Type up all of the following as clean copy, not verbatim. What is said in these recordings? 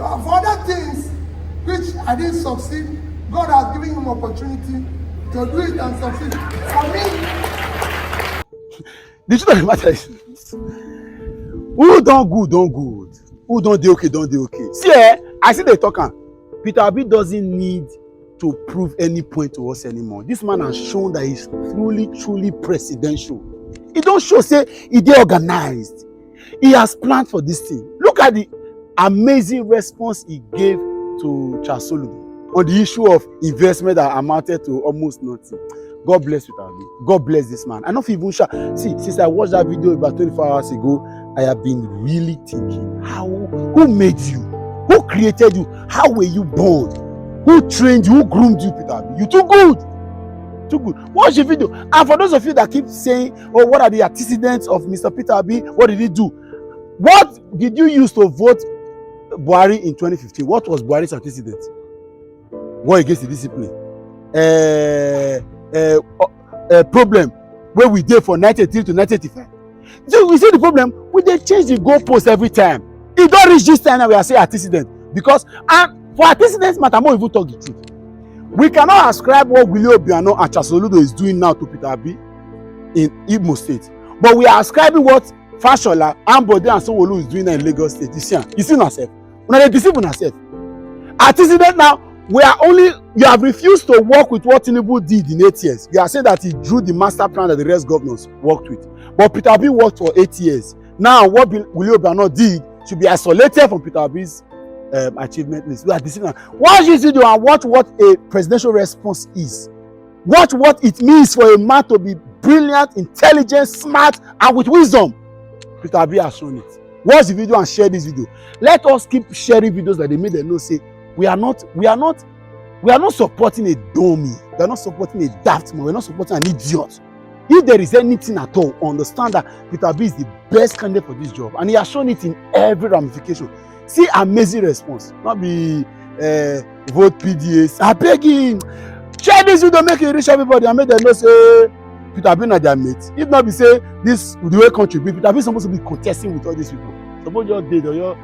For other things which I didn't succeed, God has given him opportunity to do it and succeed. For me, the truth of the matter is, who done good, done good. Who don't do okay, don't do okay. See, I see they talking. Peter Obi doesn't need to prove any point to us anymore. This man has shown that he's truly presidential. He don't show say he dey organized. He has planned for this thing. Look at the amazing response he gave to Charles Soludo on the issue of investment that amounted to almost nothing. God bless Peter Obi. God bless this man. I not even sure. See, since I watched that video about 24 hours ago, I have been really thinking, who made you? Who created you? How were you born? Who trained you? Who groomed you, Peter Obi? You too good. Too good. Watch the video. And for those of you that keep saying, oh, what are the antecedents of Mr. Peter Obi? What did he do? What did you use to vote Buhari in 2015? What was Buhari's antecedent? War against the discipline. Problem where we did for 1983 to 1985. So we see the problem, we dey change the goalpost every time. It don't reach this time and we are saying antecedent. Because and for antecedents matter, more even talk the truth. We cannot ascribe what Willie Obiano and Charles Soludo is doing now to Peter Obi in Imo State. But we are ascribing what Fashola, Ambode and Sanwo-Olu is doing now in Lagos State. You see yourself. Una dey deceive yourself. Antecedent now, you have refused to work with what Tinubu did in 8 years. You are saying that he drew the master plan that the rest governors worked with. But Peter Obi worked for 8 years. Now, what Willie Obiano did should be isolated from Peter Obi's achievement list. We are deceiving. Watch this video and watch what a presidential response is. Watch what it means for a man to be brilliant, intelligent, smart, and with wisdom. Peter Obi has shown it. Watch the video and share this video. Let us keep sharing videos that they made them know say we are not supporting a dummy. We are not supporting a daft man. We are not supporting an idiot. If there is anything at all, understand that Peter Obi is the best candidate for this job, and he has shown it in every ramification. See amazing response. Not be vote PDAs. I beg him. Share this video, make it reach everybody, and make them know say Peter Obi na their mate. If not be say this the way country be, Peter Obi is supposed to be contesting with all these people. Suppose your date or your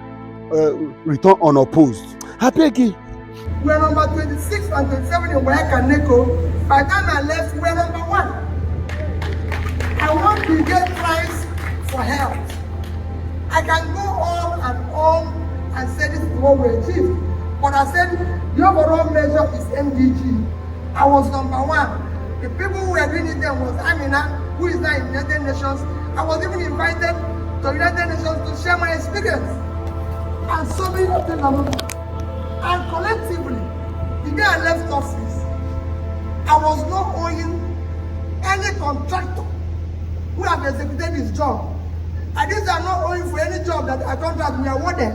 return unopposed. I beg him. We are number 26 and 27 in Wayaka Neko. By the time I left, we are number 1. I want to get prize for health. I can go on and say this is what we achieved. But I said the overall measure is MDG. I was number 1. The people who were doing it then was Amina, who is now in United Nations. I was even invited to United Nations to share my experience. And so many of them. And collectively, the day I left office, I was not owing any contractor who have executed his job. And these are not owing for any job that I contract me awarded.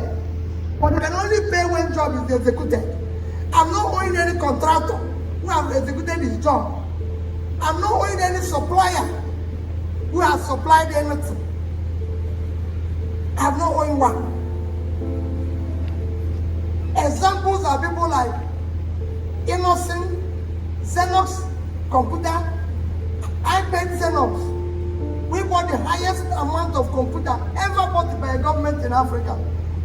But I can only pay when job is executed. I'm not owing any contractor who have executed his job. I'm not owing any supplier who has supplied anything. I'm not owing one. Examples are people like Innocent, Xerox Computer. I paid Xerox. We bought the highest amount of computer ever bought by a government in Africa.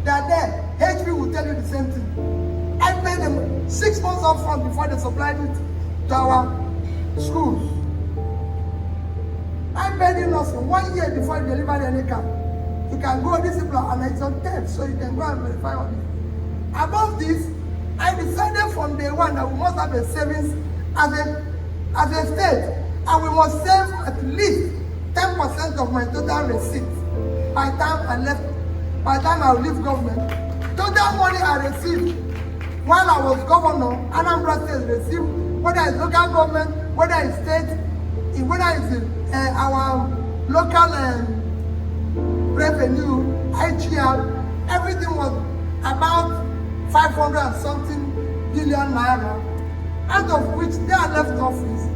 They are there. HP will tell you the same thing. I paid them 6 months up front before they supplied it to our schools. I paid Innocent 1 year before they delivered any car. You can go this and it's on tape, so you can go and verify all this. Above this, I decided from day one that we must have a savings as a state, and we must save at least 10% of my total receipt by the time I leave government. Total money I received while I was governor, Anambra State received, whether it's local government, whether it's state, whether it's our local revenue, IGR, everything was about 500 and something billion naira, out of which they are left office.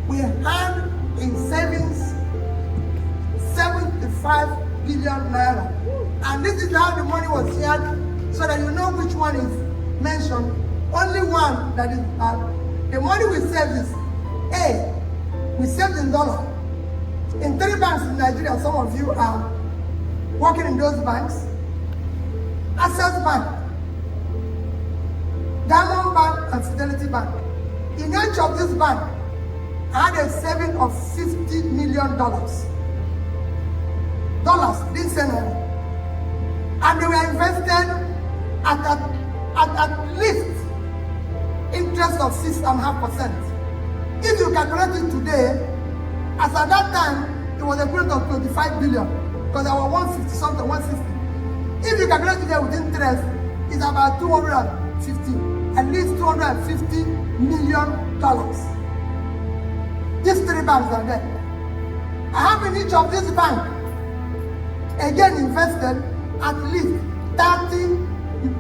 We had in savings 75 billion naira. And this is how the money was shared, so that you know which one is mentioned. Only one that is bad. The money we saved is A, we saved in dollar. In 3 banks in Nigeria, some of you are working in those banks. Access Bank, Diamond Bank and Fidelity Bank. In each of this bank, I had a saving of $50 million. Didn't say no. And they were invested at least interest of 6.5%. If you calculate it today, as at that time, it was equivalent of 25 billion, because there were 150 something, 160. If you calculate today with interest, it's about 250, at least $250 million. These three banks are there. I have in each of these banks, again invested at least 10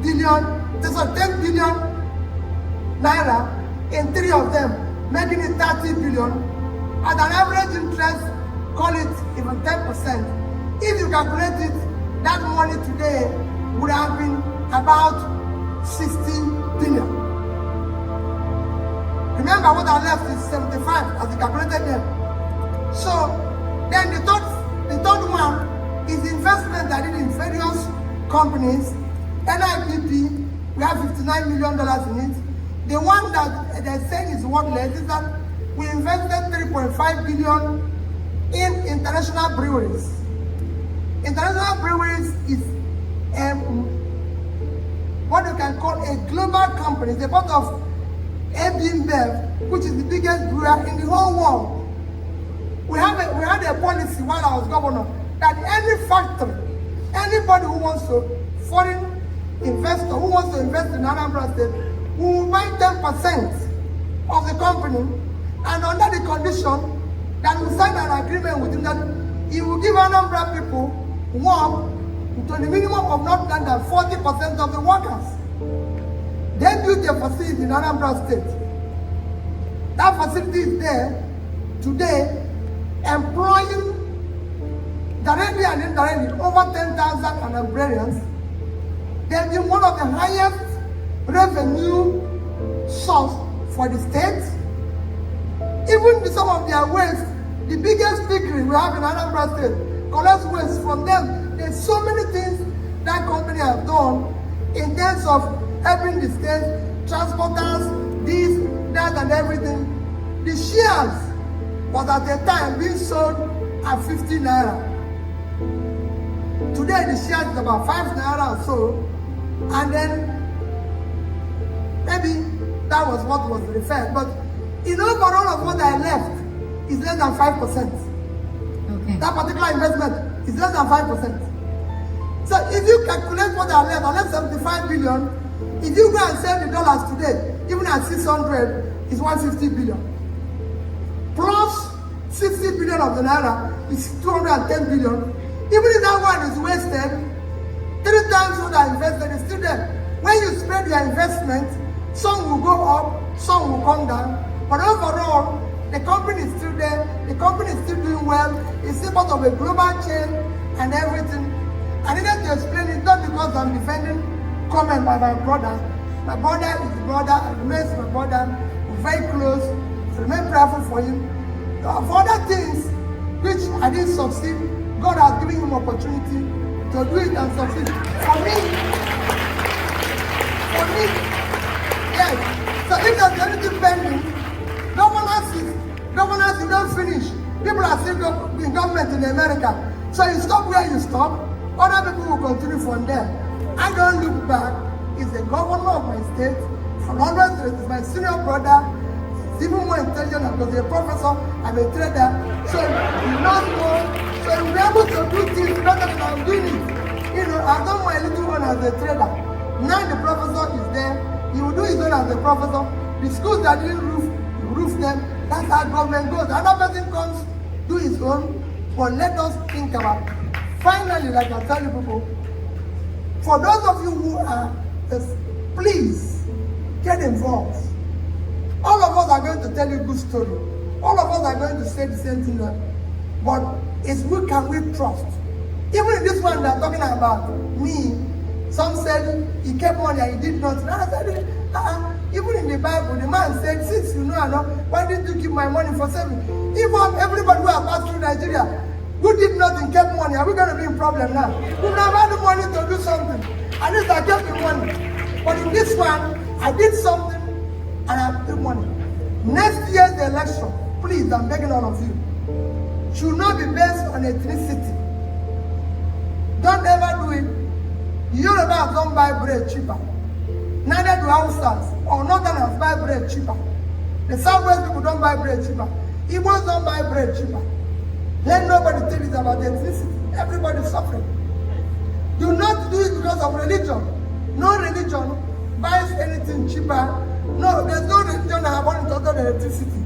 billion naira in three of them, making it 30 billion at an average interest, call it even 10%. If you calculate it, that money today would have been about 60 billion. Remember what I left is 75 as you calculated them. So then the third one is the investment I did in various companies. NIPP, we have $59 million in it. The one that they're saying is worthless is that we invested 3.5 billion in international breweries. International breweries is what you can call a global company. It's a part of AB InBev, which is the biggest brewer in the whole world. We had a policy while I was governor that any factory, anybody who wants to, foreign investor who wants to invest in Anambra State, we will buy 10% of the company, and under the condition that we sign an agreement with him that he will give Anambra people work to the minimum of not less than 40% of the workers. They built a facility in Anambra State. That facility is there today, employing directly and indirectly over 10,000 Anambrarians. They've been one of the highest revenue source for the state. Even some of their waste, the biggest bakery we have in Anambra State collects waste from them. There's so many things that company have done in terms of helping the state, transporters, this, that, and everything. The shares was at the time being sold at 50 naira. Today the shares is about 5 naira or so, and then maybe that was what was referred. But in overall of what I left is less than 5%. Okay. That particular investment is less than 5%. So if you calculate what I left 75 billion. If you go and sell the dollars today, even at 600, it's 150 billion. Plus 60 billion of the naira is 210 billion. Even if that one is wasted, 3 times what I invested is still there. When you spread your investment, some will go up, some will come down. But overall, the company is still there. The company is still doing well. It's still part of a global chain and everything. I needed to explain it not because I'm defending comment by my brother. My brother is the brother. I remain my brother. We're very close. I remain prayerful for him. For other things which I didn't succeed, God has given him opportunity to do it and succeed. For me, yes. So if there's anything pending, governance you don't finish. People are still in government in America. So you stop where you stop, other people will continue from there. I don't look back. He's the governor of my state. From always, he's my senior brother. He's even more intelligent because he's a professor. I'm a trader. So he knows more. So he'll be able to do things better than I'm doing it. You know, I've done my little one as a trader. Now the professor is there. He will do his own as a professor. The schools that didn't roof, you roof them. That's how government goes. Another person comes, do his own. But let us think about it. Finally, like I tell you people, for those of you who are, please get involved. All of us are going to tell you a good story. All of us are going to say the same thing. But it's who can we trust? Even in this one they're talking about me, some said he kept money and he did not. And I said, even in the Bible, the man said, since you know I know, why didn't you keep my money for saving? Even everybody who has passed through Nigeria, who did nothing, kept money, are we going to be in problem now? We would have had the money to do something. At least I kept the money. But in this one, I I did something and I took money. Next year's election, please, I'm begging all of you, should not be based on ethnicity. Don't ever do it. Yorubas don't buy bread cheaper. Neither do Hausas or Northerners buy bread cheaper. The Southwest people don't buy bread cheaper. Igbos don't buy bread cheaper. Let nobody tell you about ethnicity. Everybody's suffering. Do not do it because of religion. No religion buys anything cheaper. No, there's no religion that have one total ethnicity.